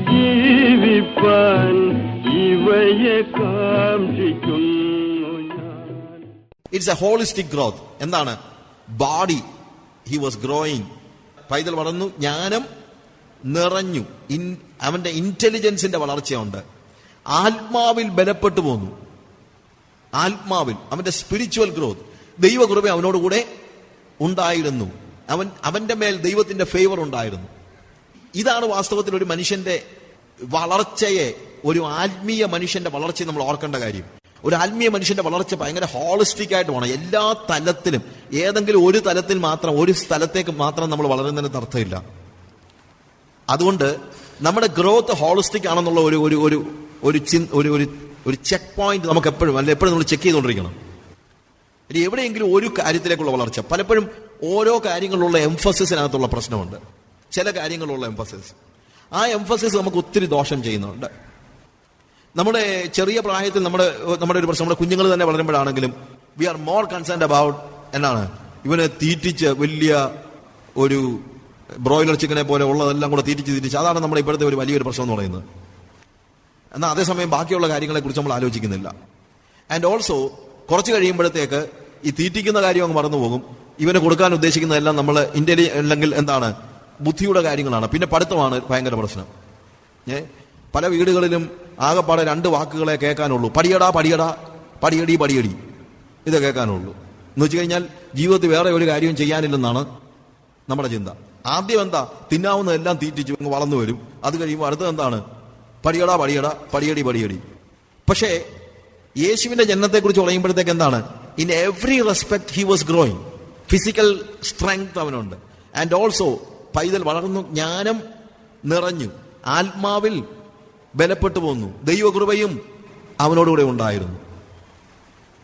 ജീവിപ്പാൻ ഇവയെ കാക്ഷിക്കുന്നു ഞാൻ. It's a holistic growth. എന്താണ്? Body he was growing. പൈതൽ വളർന്നു, ജ്ഞാനം നിറഞ്ഞു, അവന്റെ ഇന്റലിജൻസിന്റെ വളർച്ചയുണ്ട്. ആത്മാവിൽ ബലപ്പെട്ടു പോന്നു. ആത്മാവിൽ അവന്റെ സ്പിരിച്വൽ ഗ്രോത്ത്, ദൈവകൃപ അവനോടുകൂടെ ഉണ്ടായിരുന്നു. അവന്റെ മേൽ ദൈവത്തിന്റെ ഫേവർ ഉണ്ടായിരുന്നു. ഇതാണ് വാസ്തവത്തിൽ ഒരു മനുഷ്യന്റെ വളർച്ചയെ, ഒരു ആത്മീയ മനുഷ്യന്റെ വളർച്ചയെ നമ്മൾ ഓർക്കേണ്ട കാര്യം. ഒരു ആത്മീയ മനുഷ്യന്റെ വളർച്ച ഭയങ്കര ഹോളിസ്റ്റിക് ആയിട്ട് വേണം. എല്ലാ തലത്തിലും, ഏതെങ്കിലും ഒരു തലത്തിൽ മാത്രം, ഒരു സ്ഥലത്തേക്ക് മാത്രം നമ്മൾ വളരുന്നതിന് അർത്ഥമില്ല. അതുകൊണ്ട് നമ്മുടെ ഗ്രോത്ത് ഹോളിസ്റ്റിക് ആണെന്നുള്ള ഒരു ചെക്ക് പോയിന്റ് നമുക്ക് എപ്പോഴും നമ്മൾ ചെക്ക് ചെയ്തുകൊണ്ടിരിക്കണം. ഇനി എവിടെയെങ്കിലും ഒരു കാര്യത്തിലേക്കുള്ള വളർച്ച, പലപ്പോഴും ഓരോ കാര്യങ്ങളിലുള്ള എംഫസിസിനകത്തുള്ള പ്രശ്നമുണ്ട്. ചില കാര്യങ്ങളിലുള്ള എംഫസിസ്, ആ എംഫസിസ് നമുക്ക് ഒത്തിരി ദോഷം ചെയ്യുന്നുണ്ട്. നമ്മുടെ ചെറിയ പ്രായത്തിൽ നമ്മുടെ ഒരു പ്രശ്നം, നമ്മുടെ കുഞ്ഞുങ്ങൾ തന്നെ വളരുമ്പോഴാണെങ്കിലും we are more concerned about എന്താണ്, ഇവനെ തീറ്റിച്ച് വലിയ ഒരു ബ്രോയിലർ ചിക്കനെ പോലെ ഉള്ളതെല്ലാം കൂടെ തീറ്റിച്ച് അതാണ് നമ്മുടെ ഇപ്പോഴത്തെ ഒരു വലിയൊരു പ്രശ്നം എന്ന് പറയുന്നത്. എന്നാൽ അതേസമയം ബാക്കിയുള്ള കാര്യങ്ങളെ കുറിച്ച് നമ്മൾ ആലോചിക്കുന്നില്ല. ആൻഡ് ഓൾസോ കുറച്ച് കഴിയുമ്പോഴത്തേക്ക് ഈ തീറ്റിക്കുന്ന കാര്യം അങ്ങ് മറന്നുപോകും. ഇവന് കൊടുക്കാൻ ഉദ്ദേശിക്കുന്നതെല്ലാം നമ്മൾ അല്ലെങ്കിൽ എന്താണ്, ബുദ്ധിയുടെ കാര്യങ്ങളാണ്. പിന്നെ പഠിത്തമാണ് ഭയങ്കര പ്രശ്നം. പല വീടുകളിലും ആകെപ്പാടെ 2 വാക്കുകളെ കേൾക്കാനുള്ളൂ: പടിയടാ പടിയടാ, പടിയടി പടിയടി. ഇത് കേൾക്കാനുള്ളൂ. എന്ന് വെച്ച് കഴിഞ്ഞാൽ ജീവിതത്തിൽ വേറെ ഒരു കാര്യവും ചെയ്യാനില്ലെന്നാണ് നമ്മുടെ ചിന്ത. ആദ്യം എന്താ, തിന്നാവുന്നതെല്ലാം തീറ്റിച്ചു വളർന്നു വരും. അത് കഴിയുമ്പോൾ അടുത്തത് എന്താണ്, പടിയടാ പടിയടാ, പടിയടി പടിയടി. പക്ഷേ യേശുവിന്റെ ജനനത്തെക്കുറിച്ച് പറയുമ്പോഴത്തേക്ക് എന്താണ്, in every respect he was growing. Physical strength അവനുണ്ട്. ആൻഡ് ഓൾസോ പൈതൽ വളർന്നു, ജ്ഞാനം നിറഞ്ഞു, ആത്മാവിൽ ബലപ്പെട്ടു പോന്നു, ദൈവകൃപയും അവനോടുകൂടെ ഉണ്ടായിരുന്നു.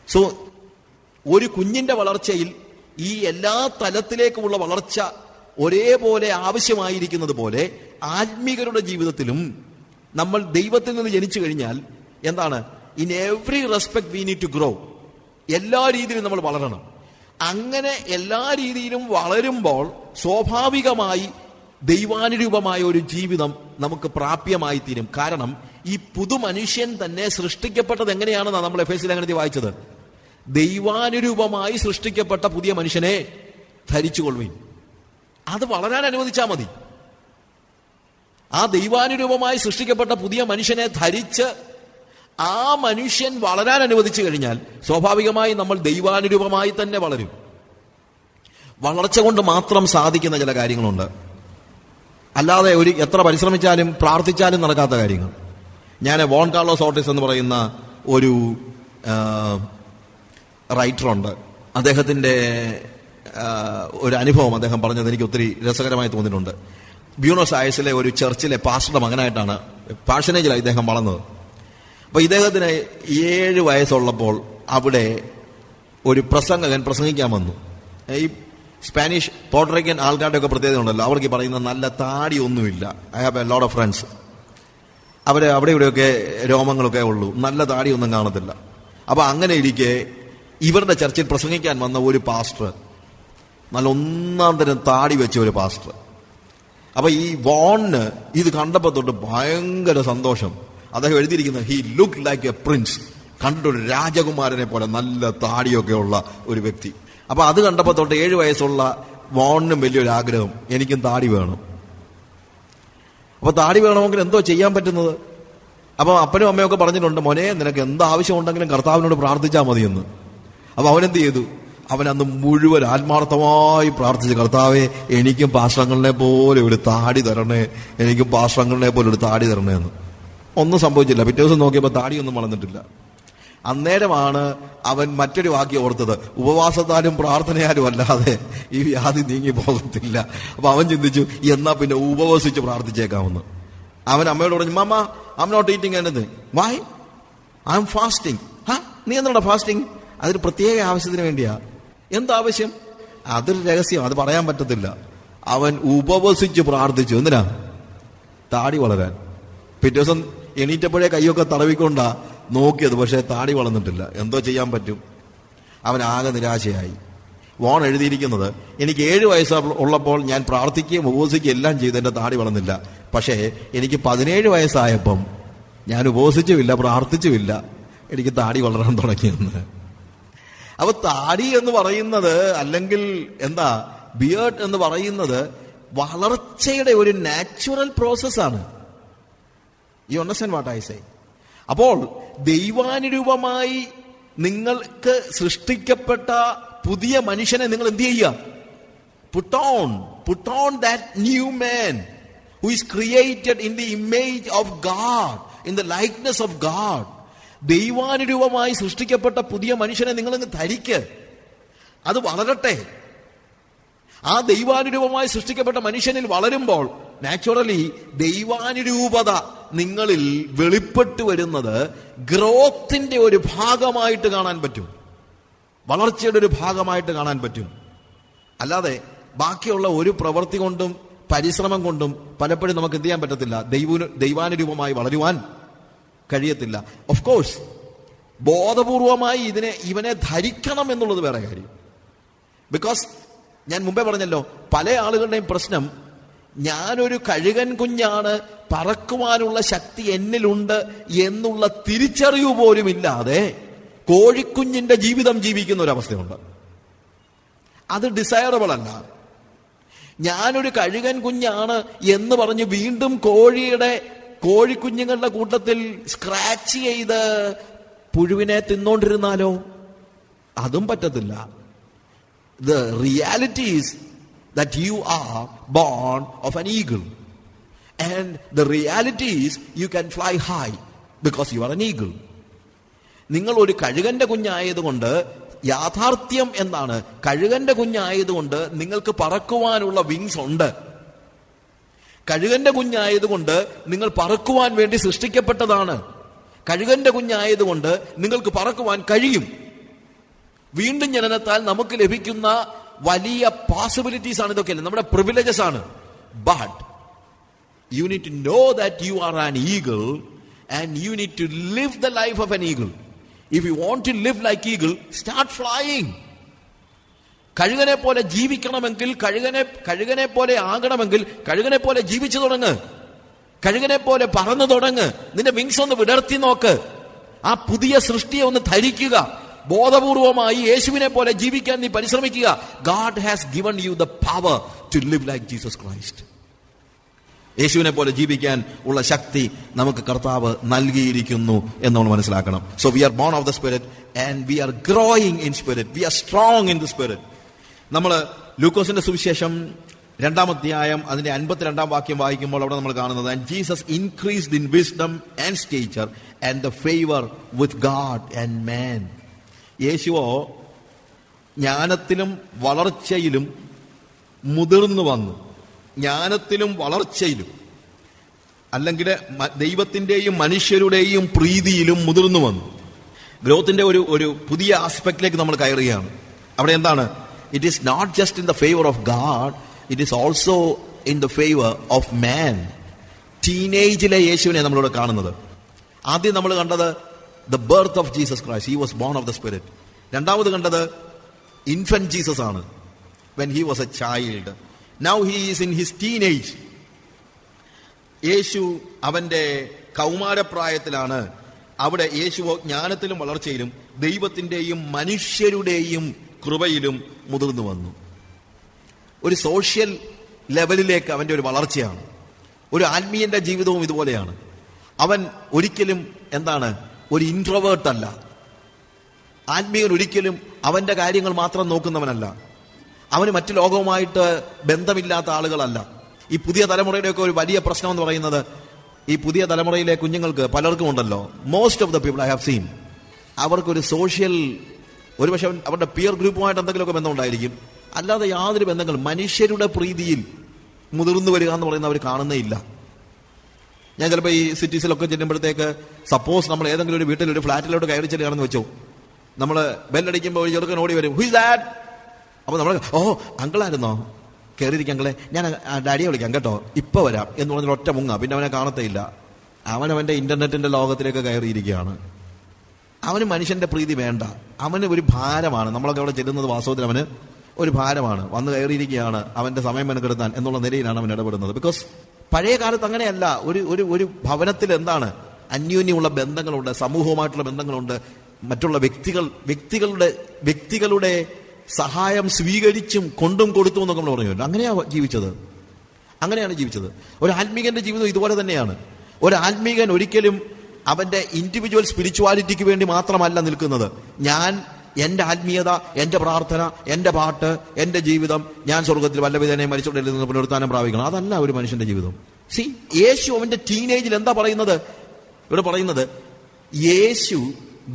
സോ ഒരു കുഞ്ഞിന്റെ വളർച്ചയിൽ ഈ എല്ലാ തലത്തിലേക്കുമുള്ള വളർച്ച ഒരേപോലെ ആവശ്യമായിരിക്കുന്നത് പോലെ ആത്മീകരുടെ ജീവിതത്തിലും നമ്മൾ ദൈവത്തിൽ നിന്ന് ജനിച്ചു കഴിഞ്ഞാൽ എന്താണ്, in every respect we need to grow. എല്ലാ രീതിയിലും നമ്മൾ വളരണം. അങ്ങനെ എല്ലാ രീതിയിലും വളരുമ്പോൾ സ്വാഭാവികമായി ദൈവാനുരൂപമായ ഒരു ജീവിതം നമുക്ക് പ്രാപ്യമായി തീരും. കാരണം ഈ പുതുമനുഷ്യൻ തന്നെ സൃഷ്ടിക്കപ്പെട്ടത് എങ്ങനെയാണെന്നാണ് നമ്മൾ എഫേസ്യർ ലേഖനത്തിൽ വായിച്ചത്. ദൈവാനുരൂപമായി സൃഷ്ടിക്കപ്പെട്ട പുതിയ മനുഷ്യനെ ധരിച്ചുകൊള്ളുവിൻ. അത് വളരാൻ അനുവദിച്ചാൽ മതി. ആ ദൈവാനുരൂപമായി സൃഷ്ടിക്കപ്പെട്ട പുതിയ മനുഷ്യനെ ധരിച്ച് ആ മനുഷ്യൻ വളരാൻ അനുവദിച്ചു കഴിഞ്ഞാൽ സ്വാഭാവികമായി നമ്മൾ ദൈവാനുരൂപമായി തന്നെ വളരും. വളർച്ച കൊണ്ട് മാത്രം സാധിക്കുന്ന ചില കാര്യങ്ങളുണ്ട്, അല്ലാതെ എത്ര പരിശ്രമിച്ചാലും പ്രാർത്ഥിച്ചാലും നടക്കാത്ത കാര്യങ്ങൾ. ഞാൻ വോൺ കാർലോസ് ഓർട്ടിസ് എന്ന് പറയുന്ന ഒരു റൈറ്ററുണ്ട്. അദ്ദേഹത്തിന്റെ ഒരു അനുഭവം അദ്ദേഹം പറഞ്ഞത് എനിക്ക് ഒത്തിരി രസകരമായി തോന്നിയിട്ടുണ്ട്. ബ്യൂണസ് ആയസിലെ ഒരു ചർച്ചിലെ പാസ്റ്ററുടെ മകനായിട്ടാണ്, പാഷനേജിലാണ് ഇദ്ദേഹം വളർന്നത്. അപ്പൊ ഇദ്ദേഹത്തിന് 7 വയസ്സുള്ളപ്പോൾ അവിടെ ഒരു പ്രസംഗകൻ പ്രസംഗിക്കാൻ വന്നു. ഈ സ്പാനിഷ് പോർട്ടറിക്കൻ ആൾക്കാരുടെ ഒക്കെ പ്രത്യേകത ഉണ്ടല്ലോ, അവർക്ക് പറയുന്ന നല്ല താടിയൊന്നുമില്ല. I have a lot of friends. അവിടെ ഇവിടെയൊക്കെ രോമങ്ങളൊക്കെ ഉള്ളൂ, നല്ല താടിയൊന്നും കാണത്തില്ല. അപ്പൊ അങ്ങനെ ഇരിക്കെ ഇവരുടെ ചർച്ചിൽ പ്രസംഗിക്കാൻ വന്ന ഒരു പാസ്റ്റർ, നല്ല 1-ാം തരം താടി വെച്ച ഒരു പാസ്റ്റർ. അപ്പൊ ഈ വോണിന് ഇത് കണ്ടപ്പോ തൊട്ട് ഭയങ്കര സന്തോഷം. അദ്ദേഹം എഴുതിയിരിക്കുന്നത് he look like a prince, കണ്ടിട്ടൊരു രാജകുമാരനെ പോലെ നല്ല താടിയൊക്കെ ഉള്ള ഒരു വ്യക്തി. അപ്പൊ അത് കണ്ടപ്പോ തൊട്ട് 7 വയസ്സുള്ള വോണിനും വലിയൊരു ആഗ്രഹം, എനിക്കും താടി വേണം. അപ്പൊ താടി വേണമെങ്കിൽ എന്തോ ചെയ്യാൻ പറ്റുന്നത്? അപ്പൊ അപ്പനും അമ്മയൊക്കെ പറഞ്ഞിട്ടുണ്ട്, മോനെ നിനക്ക് എന്താവശ്യം ഉണ്ടെങ്കിലും കർത്താവിനോട് പ്രാർത്ഥിച്ചാൽ മതിയെന്ന്. അപ്പൊ അവനെന്ത് ചെയ്തു? അവൻ അന്ന് മുഴുവൻ ആത്മാർത്ഥമായി പ്രാർത്ഥിച്ചു, കർത്താവെ എനിക്കും പാസ്റ്ററങ്ങളെ പോലെ ഒരു താടി തരണേ, എനിക്കും പാസ്റ്ററങ്ങളെ പോലെ ഒരു താടി തരണേ എന്ന്. ഒന്നും സംഭവിച്ചില്ല. പിറ്റേ ദിവസം നോക്കിയപ്പോൾ താടിയൊന്നും വളർന്നിട്ടില്ല. അന്നേരമാണ് അവൻ മറ്റൊരു വാക്യം ഓർത്തത്, ഉപവാസത്താലും പ്രാർത്ഥനയാലും അല്ലാതെ ഈ വ്യാധി നീങ്ങി പോകത്തില്ല. അപ്പൊ അവൻ ചിന്തിച്ചു, എന്നാ പിന്നെ ഉപവസിച്ച് പ്രാർത്ഥിച്ചേക്കാമെന്ന്. അവൻ അമ്മയോട് പറഞ്ഞു, mama I am not eating anything. Why? I am fasting. നീ എന്താ ഫാസ്റ്റിംഗ്? അതൊരു പ്രത്യേക ആവശ്യത്തിന് വേണ്ടിയാ. എന്താവശ്യം? അതൊരു രഹസ്യം, അത് പറയാൻ പറ്റത്തില്ല. അവൻ ഉപവസിച്ച് പ്രാർത്ഥിച്ചു. എന്തിനാ? താടി വളരാൻ. പിറ്റേ ദിവസം എണീറ്റപ്പോഴേ കൈയൊക്കെ തടവിക്കൊണ്ടാ നോക്കിയത്, പക്ഷേ താടി വളർന്നിട്ടില്ല. എന്തോ ചെയ്യാൻ പറ്റും? അവൻ ആകെ നിരാശയായി. വോൺ എഴുതിയിരിക്കുന്നത്, എനിക്ക് 7 വയസ്സ് ഉള്ളപ്പോൾ ഞാൻ പ്രാർത്ഥിക്കുകയും ഉപവസിക്കുകയും എല്ലാം ചെയ്ത് എന്റെ താടി വളർന്നില്ല. പക്ഷേ എനിക്ക് 17 വയസ്സായപ്പം ഞാൻ ഉപവസിച്ചുമില്ല, പ്രാർത്ഥിച്ചുമില്ല, എനിക്ക് താടി വളരാൻ തുടങ്ങിയെന്ന്. അപ്പൊ താടി എന്ന് പറയുന്നത്, അല്ലെങ്കിൽ എന്താ ബിയർഡ് എന്ന് പറയുന്നത്, വളർച്ചയുടെ ഒരു നാച്ചുറൽ പ്രോസസ്സാണ്. You understand what I say? അപ്പോൾ ദൈവാനുരൂപമായി നിങ്ങൾക്ക് സൃഷ്ടിക്കപ്പെട്ട പുതിയ മനുഷ്യനെ നിങ്ങൾ എന്ത് ചെയ്യുക? Put on that new man who is created in the image of God, in the likeness of God. ദൈവാനുരൂപമായി സൃഷ്ടിക്കപ്പെട്ട പുതിയ മനുഷ്യനെ നിങ്ങളങ്ങ് ധരിക്ക്. അത് വളരട്ടെ. ആ ദൈവാനുരൂപമായി സൃഷ്ടിക്കപ്പെട്ട മനുഷ്യനിൽ വളരുമ്പോൾ നാച്ചുറലി ദൈവാനുരൂപത നിങ്ങളിൽ വെളിപ്പെട്ടു വരുന്നത് ഗ്രോത്തിന്റെ ഒരു ഭാഗമായിട്ട് കാണാൻ പറ്റും, വളർച്ചയുടെ ഒരു ഭാഗമായിട്ട് കാണാൻ പറ്റും. അല്ലാതെ ബാക്കിയുള്ള ഒരു പ്രവൃത്തി കൊണ്ടും പരിശ്രമം കൊണ്ടും പലപ്പോഴും നമുക്ക് എന്ത് ചെയ്യാൻ പറ്റത്തില്ല, ദൈവാനുരൂപമായി വളരുവാൻ കഴിയത്തില്ല. ഓഫ് കോഴ്സ് ബോധപൂർവമായി ഇവനെ ധരിക്കണം എന്നുള്ളത് വേറെ കാര്യം. ബിക്കോസ് ഞാൻ മുമ്പേ പറഞ്ഞല്ലോ, പല ആളുകളുടെയും പ്രശ്നം, ഞാനൊരു കഴുകൻ കുഞ്ഞാണ്, പറക്കുവാനുള്ള ശക്തി എന്നിലുണ്ട് എന്നുള്ള തിരിച്ചറിവ് പോലും ഇല്ലാതെ കോഴിക്കുഞ്ഞിന്റെ ജീവിതം ജീവിക്കുന്ന ഒരവസ്ഥയുണ്ട്. അത് ഡിസയറബിൾ അല്ല. ഞാനൊരു കഴുകൻ കുഞ്ഞാണ് എന്ന് പറഞ്ഞ് വീണ്ടും കോഴിക്കുഞ്ഞുങ്ങളുടെ കൂട്ടത്തിൽ സ്ക്രാച്ച് ചെയ്ത് പുഴുവിനെ തിന്നോണ്ടിരുന്നാലോ? അതും പറ്റത്തില്ല. The reality is that you are born of an eagle, and the reality is you can fly high because you are an eagle. നിങ്ങൾ ഒരു കഴുകന്റെ കുഞ്ഞായതുകൊണ്ട്, യാഥാർത്ഥ്യം എന്താണ്, കഴുകന്റെ കുഞ്ഞായതുകൊണ്ട് നിങ്ങൾക്ക് പറക്കുവാനുള്ള വിങ്സ് ഉണ്ട്. കഴുകന്റെ കുഞ്ഞായതുകൊണ്ട് നിങ്ങൾ പറക്കുവാൻ വേണ്ടി സൃഷ്ടിക്കപ്പെട്ടതാണ്. കഴുകന്റെ കുഞ്ഞായതുകൊണ്ട് നിങ്ങൾക്ക് പറക്കുവാൻ കഴിയും. വീണ്ടും ജനനത്താൽ നമുക്ക് ലഭിക്കുന്ന വലിയ പോസിബിലിറ്റീസ് ആണ് ഇതൊക്കെ, നമ്മുടെ പ്രിവിലേജസ് ആണ്. But you need to know that you are an eagle and you need to live the life of an eagle. If you want to live like eagle, start flying. കഴുകനെ പോലെ ജീവിക്കണമെങ്കിൽ, കഴുകനെ പോലെ ആകണമെങ്കിൽ കഴുകനെ പോലെ ജീവിച്ചു തുടങ്ങ്. കഴുകനെ പോലെ പറന്നു തുടങ്ങ്. നിന്റെ വിങ്സ് ഒന്ന് വിടർത്തി നോക്ക്. ആ പുതിയ സൃഷ്ടിയെ ഒന്ന് ധരിക്കുക. ബോധപൂർവമായി യേശുവിനെ പോലെ ജീവിക്കാൻ നീ പരിശ്രമിക്കുക. God has given you the power to live like Jesus Christ. യേശുവിനെ പോലെ ജീവിക്കാൻ ഉള്ള ശക്തി നമുക്ക് കർത്താവ് നൽകിയിരിക്കുന്നു എന്ന് നമ്മൾ മനസ്സിലാക്കണം. So we are born of the spirit and we are growing in spirit. We are strong in the spirit. നമ്മൾ ലൂക്കോസിന്റെ സുവിശേഷം 2-ാം അധ്യായം അതിന്റെ 52-ാം വാക്യം വായിക്കുമ്പോൾ അവിടെ നമ്മൾ കാണുന്നത്, and Jesus increased in wisdom and stature and the favour with God and man. യേശുവോ ജ്ഞാനത്തിലും വളർച്ചയിലും മുതിർന്നു വന്നു. ജ്ഞാനത്തിലും വളർച്ചയിലും, അല്ലെങ്കിൽ ദൈവത്തിന്റെയും മനുഷ്യരുടെയും പ്രീതിയിലും മുതിർന്നു വന്നു. ഗ്രോത്തിന്റെ ഒരു പുതിയ ആസ്പെക്റ്റിലേക്ക് നമ്മൾ കയറുകയാണ്. അവിടെ എന്താണ്? It is not just in the favour of God, it is also in the favour of man. ടീനേജിലെ യേശുവിനെ നമ്മളിവിടെ കാണുന്നത്. ആദ്യം നമ്മൾ കണ്ടത് the birth of Jesus Christ, he was born of the spirit. രണ്ടാമത് കണ്ടത് ഇൻഫന്റ് ജീസസ് ആണ്, when he was a child. Now he is in his teenage. Yeshu അവന്റെ കൗമാരപ്രായത്തിലാണ്. അവിടെ യേശു ജ്ഞാനത്തിലും വളർച്ചയിലും ദൈവത്തിന്റെയും മനുഷ്യരുടെയും കൃപയിലും മുതിർന്നു വന്നു. ഒരു സോഷ്യൽ ലെവലിലേക്ക് അവന്റെ ഒരു വളർച്ചയാണ്. ഒരു ആത്മീയന്റെ ജീവിതവും ഇതുപോലെയാണ്. അവൻ ഒരിക്കലും ഒരു ഇൻട്രോവേർട്ട് അല്ല. ആത്മീയൻ ഒരിക്കലും അവന്റെ കാര്യങ്ങൾ മാത്രം നോക്കുന്നവനല്ല. അവന് മറ്റു ലോകവുമായിട്ട് ബന്ധമില്ലാത്ത ആളുകളല്ല. ഈ പുതിയ തലമുറയുടെയൊക്കെ ഒരു വലിയ പ്രശ്നം എന്ന് പറയുന്നത്, ഈ പുതിയ തലമുറയിലെ കുഞ്ഞുങ്ങൾക്ക് പലർക്കും ഉണ്ടല്ലോ, most of the people I have seen, അവർക്കൊരു സോഷ്യൽ, ഒരുപക്ഷെ അവരുടെ പിയർ ഗ്രൂപ്പുമായിട്ട് എന്തെങ്കിലുമൊക്കെ ബന്ധം ഉണ്ടായിരിക്കും, അല്ലാതെ യാതൊരു ബന്ധങ്ങളും, മനുഷ്യരുടെ പ്രീതിയിൽ മുതിർന്നു വരിക എന്ന് പറയുന്നത് അവർ കാണുന്നേ ഇല്ല. ഞാൻ ചിലപ്പോൾ ഈ സിറ്റീസിലൊക്കെ ചെല്ലുമ്പോഴത്തേക്ക്, സപ്പോസ് നമ്മൾ ഏതെങ്കിലും ഒരു വീട്ടിൽ ഒരു ഫ്ലാറ്റിലോട്ട് കയറി ചെല്ലുകയാണെന്ന് വെച്ചോ, നമ്മൾ ബെല്ലടിക്കുമ്പോൾ ചെറുക്കൻ ഓടി വരും, ഹു ഈസ് ദാറ്റ്? അപ്പൊ നമ്മൾ, ഓ അങ്കിളായിരുന്നോ, കയറിയിരിക്കും അങ്കിളെ, ഞാൻ ഡാഡിയെ വിളിക്കാം കേട്ടോ, ഇപ്പൊ വരാം എന്ന് പറഞ്ഞാൽ ഒറ്റ മുങ്ങ, പിന്നെ അവനെ കാണത്തേയില്ല. അവനവന്റെ ഇന്റർനെറ്റിന്റെ ലോകത്തിലേക്ക് കയറിയിരിക്കുകയാണ്. അവന് മനുഷ്യന്റെ പ്രീതി വേണ്ട, അവന് ഒരു ഭാരമാണ്. നമ്മളൊക്കെ അവിടെ ചെല്ലുന്നത് വാസ്തവത്തിൽ അവന് ഒരു ഭാരമാണ്. വന്ന് കയറിയിരിക്കുകയാണ്, അവന്റെ സമയം മെനക്കെടുത്താൻ എന്നുള്ള നിലയിലാണ് അവൻ ഇടപെടുന്നത്. ബിക്കോസ് പഴയ കാലത്ത് അങ്ങനെയല്ല. ഒരു ഭവനത്തിൽ എന്താണ്, അന്യോന്യമുള്ള ബന്ധങ്ങളുണ്ട്, സമൂഹവുമായിട്ടുള്ള ബന്ധങ്ങളുണ്ട്, മറ്റുള്ള വ്യക്തികളുടെ സഹായം സ്വീകരിച്ചും കൊണ്ടും കൊടുത്തും എന്നൊക്കെ നമ്മൾ പറയുമല്ലോ. അങ്ങനെയാണ് ജീവിച്ചത്. ഒരു ആത്മീകന്റെ ജീവിതം ഇതുപോലെ തന്നെയാണ്. ഒരു ആത്മീകൻ ഒരിക്കലും അവന്റെ ഇൻഡിവിജ്വൽ സ്പിരിച്വാലിറ്റിക്ക് വേണ്ടി മാത്രമല്ല നിൽക്കുന്നത്. എന്റെ ആത്മീയത, എന്റെ പ്രാർത്ഥന, എന്റെ പാട്ട്, എന്റെ ജീവിതം, ഞാൻ സ്വർഗത്തിൽ വല്ലവിധനെ മരിച്ചോണ്ടിൽ നിന്ന് പുനരുത്ഥാനം പ്രാപിക്കണം, അതല്ല ഒരു മനുഷ്യന്റെ ജീവിതം. യേശു അവന്റെ ടീനേജിൽ എന്താ പറയുന്നത്? ഇവിടെ പറയുന്നത് യേശു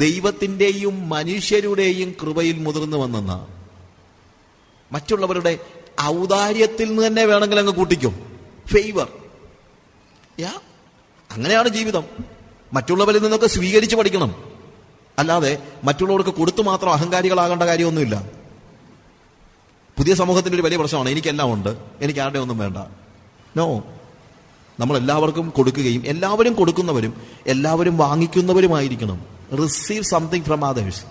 ദൈവത്തിന്റെയും മനുഷ്യരുടെയും കൃപയിൽ മുതിർന്നു വന്നെന്ന, മറ്റുള്ളവരുടെ ഔദാര്യത്തിൽ നിന്ന് തന്നെ വേണമെങ്കിൽ അങ്ങ് കൂട്ടിക്കും, ഫേവർ. അങ്ങനെയാണ് ജീവിതം. മറ്റുള്ളവരിൽ നിന്നൊക്കെ സ്വീകരിച്ച് പഠിക്കണം, അല്ലാതെ മറ്റുള്ളവർക്ക് കൊടുത്തു മാത്രം അഹങ്കാരികളാകേണ്ട കാര്യമൊന്നുമില്ല. പുതിയ സമൂഹത്തിന്റെ ഒരു വലിയ പ്രശ്നമാണ്, എനിക്കെല്ലാം ഉണ്ട്, എനിക്ക് ആരുടെ ഒന്നും വേണ്ട. നോ, നമ്മൾ എല്ലാവർക്കും കൊടുക്കുകയും എല്ലാവരും കൊടുക്കുന്നവരും എല്ലാവരും വാങ്ങിക്കുന്നവരുമായിരിക്കണം. Receive something from others.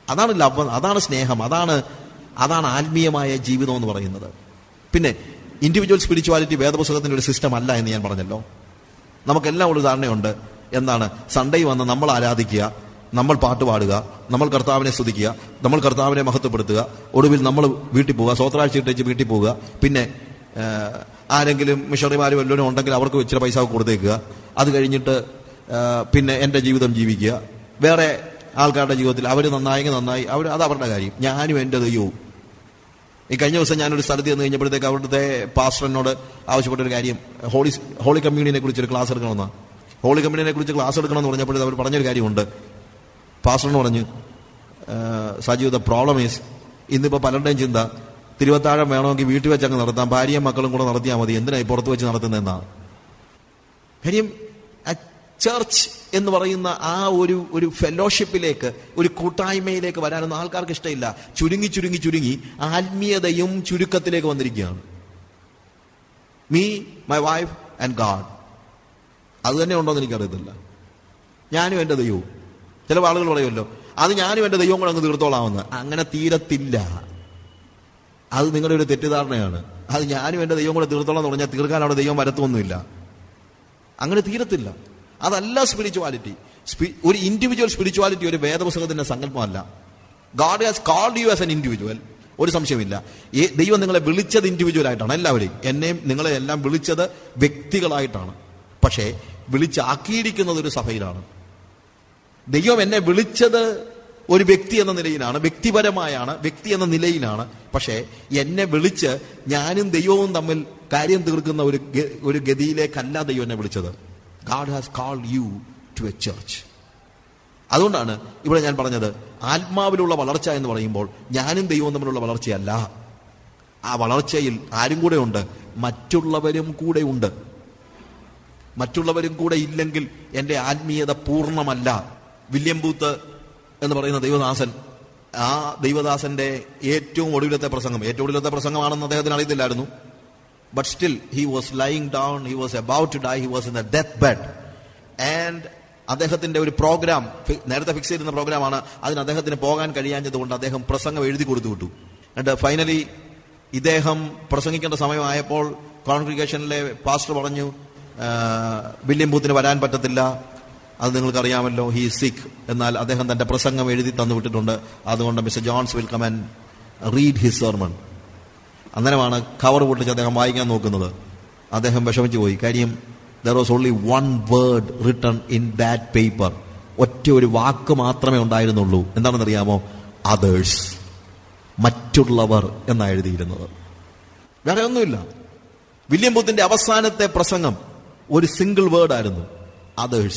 അതാണ് ലവ്, അതാണ് സ്നേഹം, അതാണ് ആത്മീയമായ ജീവിതം എന്ന് പറയുന്നത്. പിന്നെ ഇൻഡിവിജ്വൽ സ്പിരിച്വാലിറ്റി വേദപുസ്തകത്തിന്റെ ഒരു സിസ്റ്റം അല്ല എന്ന് ഞാൻ പറഞ്ഞല്ലോ. നമുക്കെല്ലാം ഒരു ധാരണയുണ്ട്. എന്താണ്? സൺഡേ വന്ന് നമ്മൾ ആരാധിക്കുക, നമ്മൾ പാട്ട് പാടുക, നമ്മൾ കർത്താവിനെ സ്തുതിക്കുക, നമ്മൾ കർത്താവിനെ മഹത്വപ്പെടുത്തുക, ഒടുവിൽ നമ്മൾ വീട്ടിൽ പോവുക, സ്വത്രാഴ്ച ഇട്ടേച്ച് വീട്ടിൽ പോവുക. പിന്നെ ആരെങ്കിലും മിഷണറിമാരും വല്ലവരും ഉണ്ടെങ്കിൽ അവർക്ക് ഇച്ചിരി പൈസ കൊടുത്തേക്കുക. അത് കഴിഞ്ഞിട്ട് പിന്നെ എൻ്റെ ജീവിതം ജീവിക്കുക. വേറെ ആൾക്കാരുടെ ജീവിതത്തിൽ അവർ നന്നായെങ്കിൽ നന്നായി, അത് അവരുടെ കാര്യം, ഞാനും എൻ്റെ ദൈവവും. ഈ കഴിഞ്ഞ ദിവസം ഞാനൊരു സ്ഥലത്ത് ചെന്ന് കഴിഞ്ഞപ്പോഴത്തേക്ക് അവിടുത്തെ പാസ്റ്ററിനോട് ആവശ്യപ്പെട്ട ഒരു കാര്യം, ഹോളി കമ്മ്യൂണിയനെ കുറിച്ചൊരു ക്ലാസ് എടുക്കണമെന്നാണ്. ഹോളി കമ്മ്യൂണിയനെ കുറിച്ച് ക്ലാസ് എടുക്കണമെന്ന് പറഞ്ഞപ്പോഴേ അവർ പറഞ്ഞൊരു കാര്യമുണ്ട്. പാസ്റ്ററിന് പറഞ്ഞു, സജീവ്, ദ പ്രോബ്ലം ഈസ്, ഇന്നിപ്പോൾ പലരുടെയും ചിന്ത തിരുവത്താഴം വേണമെങ്കിൽ വീട്ടിൽ വെച്ച് അങ്ങ് നടത്താം, ഭാര്യയും മക്കളും കൂടെ നടത്തിയാൽ മതി, എന്തിനായി പുറത്ത് വെച്ച് നടത്തുന്നതെന്നാണ് കാര്യം. ചർച്ച് എന്ന് പറയുന്ന ആ ഒരു ഫെലോഷിപ്പിലേക്ക്, ഒരു കൂട്ടായ്മയിലേക്ക് വരാനൊന്നും ആൾക്കാർക്ക് ഇഷ്ടമില്ല. ചുരുങ്ങി ആത്മീയതയും ചുരുക്കത്തിലേക്ക് വന്നിരിക്കുകയാണ്. Me, my wife and God. അത് തന്നെ ഉണ്ടോയെന്ന് എനിക്കറിയത്തില്ല. ഞാനും എൻ്റെ ദൈവവും. ചില ആളുകൾ പറയുമല്ലോ, അത് ഞാനും എൻ്റെ ദൈവവും കൂടെ അങ്ങ് തീർത്തോളാമെന്ന്. അങ്ങനെ തീരത്തില്ല. അത് നിങ്ങളുടെ ഒരു തെറ്റിദ്ധാരണയാണ്. അത് ഞാനും എൻ്റെ ദൈവം കൂടെ തീർത്തോളം എന്ന് പറഞ്ഞാൽ തീർക്കാൻ അവിടെ ദൈവം വരത്തൊന്നുമില്ല. അങ്ങനെ തീരത്തില്ല. അതല്ല സ്പിരിച്വാലിറ്റി. ഒരു ഇൻഡിവിജ്വൽ സ്പിരിച്വാലിറ്റി ഒരു വേദപുസ്തകത്തിന്റെ സങ്കല്പമല്ല. God has called you as an individual, ഒരു സംശയമില്ല. ദൈവം നിങ്ങളെ വിളിച്ചത് ഇൻഡിവിജ്വൽ ആയിട്ടാണ്. എല്ലാവരെയും, എന്നെയും നിങ്ങളെ എല്ലാം വിളിച്ചത് വ്യക്തികളായിട്ടാണ്. പക്ഷേ വിളിച്ചാക്കിയിരിക്കുന്നത് ഒരു സഭയിലാണ്. ദൈവം എന്നെ വിളിച്ചത് ഒരു വ്യക്തി എന്ന നിലയിലാണ്, വ്യക്തിപരമായാണ്, വ്യക്തി എന്ന നിലയിലാണ്. പക്ഷേ എന്നെ വിളിച്ച് ഞാനും ദൈവവും തമ്മിൽ കാര്യം തീർക്കുന്ന ഒരു ഗതിയിലേക്കല്ല ദൈവം എന്നെ വിളിച്ചത്. God has called you to a church. അതുകൊണ്ടാണ് ഇവിടെ ഞാൻ പറഞ്ഞത്, ആത്മാവിലുള്ള വളർച്ച എന്ന് പറയുമ്പോൾ ഞാനും ദൈവവും തമ്മിലുള്ള വളർച്ചയല്ല. ആ വളർച്ചയിൽ ആരും കൂടെ ഉണ്ട്? മറ്റുള്ളവരും കൂടെ ഉണ്ട്. മറ്റുള്ളവരും കൂടെ ഇല്ലെങ്കിൽ എൻ്റെ ആത്മീയത പൂർണ്ണമല്ല. വില്യം ബൂത്ത് എന്ന് പറയുന്ന ദൈവദാസൻ, ആ ദൈവദാസന്റെ ഏറ്റവും ഒടുവിലത്തെ പ്രസംഗമാണെന്ന് അദ്ദേഹത്തിന് അറിയത്തില്ലായിരുന്നു. But still, he was lying down, he was about to die, he was in the deathbed. And അദ്ദേഹത്തിന്റെ ഒരു പ്രോഗ്രാം, നേരത്തെ ഫിക്സ് ചെയ്തിരുന്ന പ്രോഗ്രാമാണ്, അതിന് അദ്ദേഹത്തിന് പോകാൻ കഴിയാഞ്ഞതുകൊണ്ട് അദ്ദേഹം പ്രസംഗം എഴുതി കൊടുത്തു വിട്ടു. എന്നിട്ട് ഫൈനലി ഇദ്ദേഹം പ്രസംഗിക്കേണ്ട സമയമായപ്പോൾ കോൺഗ്രിഗേഷനിലെ പാസ്റ്റർ പറഞ്ഞു, വില്യം ബൂത്തിന് വരാൻ പറ്റത്തില്ല, അത് നിങ്ങൾക്കറിയാമല്ലോ, ഹി ഈസ് സിക്ക്. എന്നാൽ അദ്ദേഹം തന്റെ പ്രസംഗം എഴുതി തന്നു വിട്ടിട്ടുണ്ട്, അതുകൊണ്ട് Mister Jones will come and read his sermon. അന്നേരമാണ് കവർ പൊട്ടിച്ച് അദ്ദേഹം വായിക്കാൻ നോക്കുന്നത്. അദ്ദേഹം വിഷമിച്ചു പോയി. കാര്യം there was only one word written in that paper. ഒറ്റ ഒരു വാക്ക് മാത്രമേ ഉണ്ടായിരുന്നുള്ളൂ. എന്താണെന്നറിയാമോ? others. മറ്റുള്ളവർ എന്നാണ് എഴുതിയിരുന്നത്. വേറെ ഒന്നുമില്ല. വില്യം ബൂത്തിന്റെ അവസാനത്തെ പ്രസംഗം ഒരു സിംഗിൾ വേർഡ് ആയിരുന്നു, others.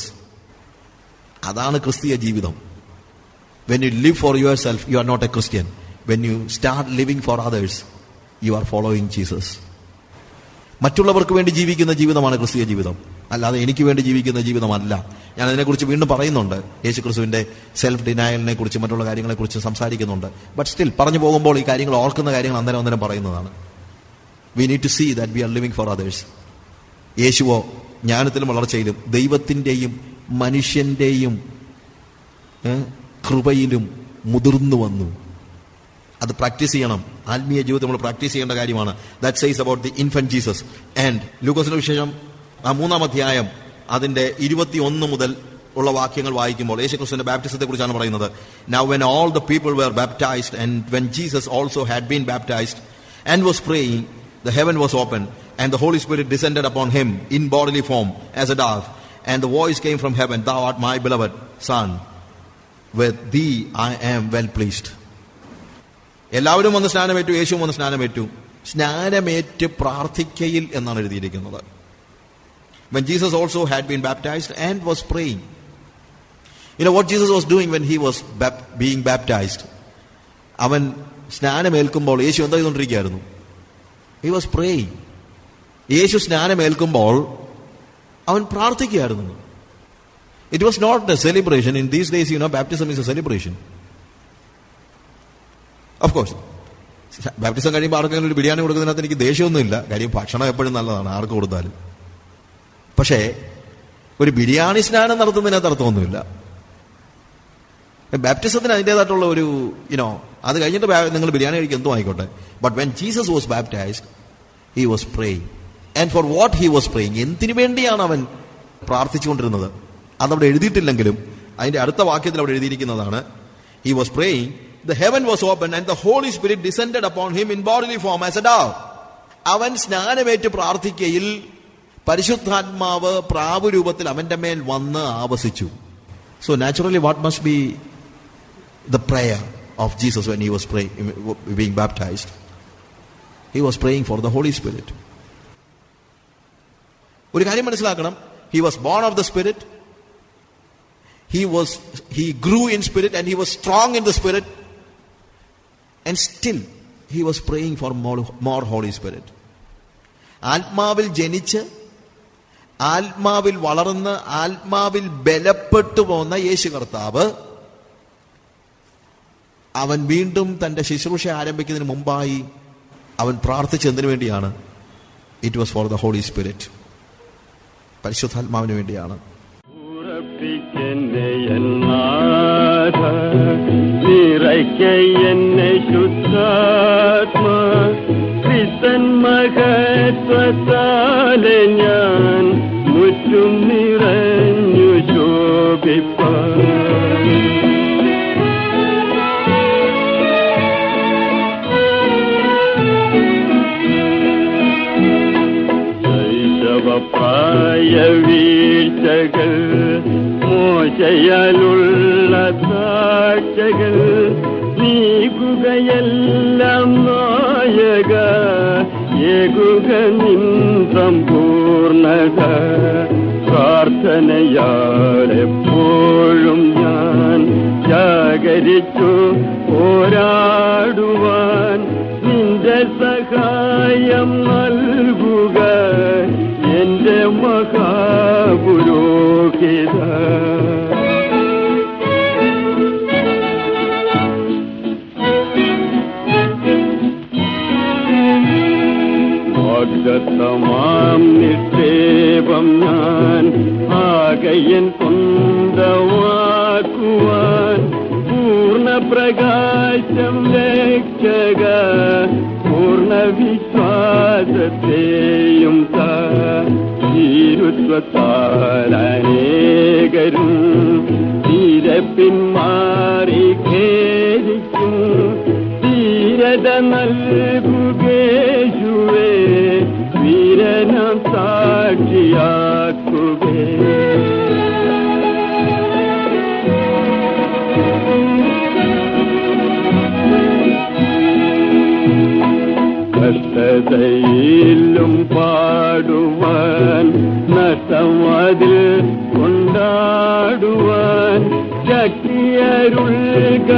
അതാണ് ക്രിസ്തീയ ജീവിതം. When you live for yourself, you are not a Christian. When you start living for others, you are following Jesus. മറ്റുള്ളവർക്ക് വേണ്ടി ജീവിക്കുന്ന ജീവിതമാണ് ക്രിസ്തീയ ജീവിതം, അല്ലാതെ എനിക്ക് വേണ്ടി ജീവിക്കുന്ന ജീവിതമല്ല. ഞാൻ അതിനെക്കുറിച്ച് വീണ്ടും പറയുന്നുണ്ട്. യേശുക്രിസ്തുവിന്റെ സെൽഫ് ഡിനയലിനെ കുറിച്ച്, മറ്റുള്ള കാര്യങ്ങളെക്കുറിച്ച് സംസാരിക്കുന്നുണ്ട്. ബട്ട് സ്റ്റിൽ പറഞ്ഞു പോകുമ്പോൾ ഈ കാര്യങ്ങൾ ഓർക്കുന്ന കാര്യങ്ങൾ അന്നേരം പറയുന്നതാണ്. We need to see that we are living for others. യേശുവോ ജ്ഞാനത്തിലും വളർച്ചയിലും ദൈവത്തിന്റെയും മനുഷ്യന്റെയും കൃപയിലും മുതിർന്നു വന്നു. അത് പ്രാക്ടീസ് ചെയ്യണം. ആത്മീയ ജീവിതം നമ്മൾ പ്രാക്ടീസ് ചെയ്യേണ്ട കാര്യമാണ്. That says about the infant Jesus. And ലൂക്കോസിന്റെ വിശേഷം 3-ാം അധ്യായം അതിന്റെ 21 മുതൽ ഉള്ള വാക്യങ്ങൾ വായിക്കുമ്പോൾ യേശുക്രിസ്തുവിന്റെ ബാപ്റ്റിസത്തെ കുറിച്ചാണ് പറയുന്നത്. Now when all the people were baptized and when Jesus also had been baptized and was praying, the heaven was opened and the Holy Spirit descended upon him in bodily form as a dove, and the voice came from heaven, thou art my beloved son, with thee I am well pleased. എല്ലാവരും വന്ന് സ്നാനമേറ്റു, യേശുവും വന്ന് സ്നാനമേറ്റു. സ്നാനമേറ്റ് പ്രാർത്ഥിക്കയിൽ എന്നാണ് എഴുതിയിരിക്കുന്നത്. When Jesus also had been baptized and was praying. You know what Jesus was doing when he was being baptized? അവൻ സ്നാനമേൽക്കുമ്പോൾ യേശു എന്താ ചെയ്തുകൊണ്ടിരിക്കുകയായിരുന്നു? He was praying. യേശു സ്നാനമേൽക്കുമ്പോൾ അവൻ പ്രാർത്ഥിക്കുകയായിരുന്നു. It was not a celebration. In these days, baptism is a celebration. Of course. Baptism കഴിയുമ്പോൾ ആർക്കെങ്കിലും ഒരു ബിരിയാണി കൊടുക്കുന്നതിനകത്ത് എനിക്ക് ദേഷ്യമൊന്നുമില്ല. കാര്യം ഭക്ഷണം എപ്പോഴും നല്ലതാണ്, ആർക്ക് കൊടുത്താലും. പക്ഷേ ഒരു ബിരിയാണി സ്നാനം നടത്തുന്നതിനകത്ത് അർത്ഥമൊന്നുമില്ല. ബാപ്റ്റിസത്തിന് അതിൻ്റെതായിട്ടുള്ള ഒരു അത് കഴിഞ്ഞിട്ട് നിങ്ങൾ ബിരിയാണി കഴിക്കുക എന്തോ ആയിക്കോട്ടെ. But when Jesus was baptised he was praying. And for what he was praying, എന്തിനു വേണ്ടിയാണ് അവൻ പ്രാർത്ഥിച്ചുകൊണ്ടിരുന്നത് അതവിടെ എഴുതിയിട്ടില്ലെങ്കിലും അതിന്റെ അടുത്ത വാക്യത്തിൽ അവിടെ എഴുതിയിരിക്കുന്നതാണ്. He was praying, the heaven was opened and the Holy Spirit descended upon him in bodily form as a dove. അവൻ സ്നാനമേറ്റ് പ്രാർത്ഥിക്കയിൽ പരിശുദ്ധാത്മാവ് പ്രാവുരൂപത്തിൽ അവന്റെ മേൽ വന്ന് ആവസിച്ചു. So naturally what must be the prayer of Jesus when he was being baptized? He was praying for the Holy Spirit. ഒരു കാര്യം മനസ്സിലാക്കണം, he was born of the Spirit. He grew in spirit and he was strong in the Spirit. And still he was praying for more Holy Spirit. ആത്മാവിൽ ജനിച്ച് ആത്മാവിൽ വളർന്ന് ആത്മാവിൽ ബലപ്പെട്ടു പോന്ന യേശു കർത്താവ് അവൻ വീണ്ടും തന്റെ ശുശ്രൂഷ ആരംഭിക്കുന്നതിന് മുമ്പായി അവൻ പ്രാർത്ഥിച്ചതിനു വേണ്ടിയാണ്. It was for the Holy Spirit, പരിശുദ്ധാത്മാവിന് വേണ്ടിയാണ്. എന്നെ ശുദ്ധാത്മാ ക്രിസ്തൻ മഹത്വത്താലെ ഞാൻ മുറ്റും നിറഞ്ഞു ശോഭിപ്പാൻ. ശൈശവപ്രായ വീഴ്ചകൾ മോശയാലുള്ള സാക്ഷകൾ നീക്കുകയെല്ലാം നായക ഏകുക നിൻ സമ്പൂർണത. പ്രാർത്ഥനയാലെപ്പോഴും ഞാൻ ജാഗരിച്ചു പോരാടുവാൻ നിന്റെ സഹായം നൽകുക എന്റെ മഹാപുരോഹിത. വാഗ്ദത്തമാം നിക്ഷേപം ഞാൻ ആകയൻ സ്വന്തമാക്കുവാൻ പൂർണ്ണ പ്രകാശം രക്ഷക പൂർണ്ണ വിശ്വാസത്തെയും തീരുത്വത്താലനേകരും തീരെ പിന്മാറി ഖേദിക്കും. ധീരത നൽകുകേശുവേ വീരനാം സാക്ഷിയാക്കുകേ. കഷ്ടതയിലും പാടുവാൻ നഷ്ടമതിൽ കൊണ്ടാടുവാൻ ശക്തിയരുൾക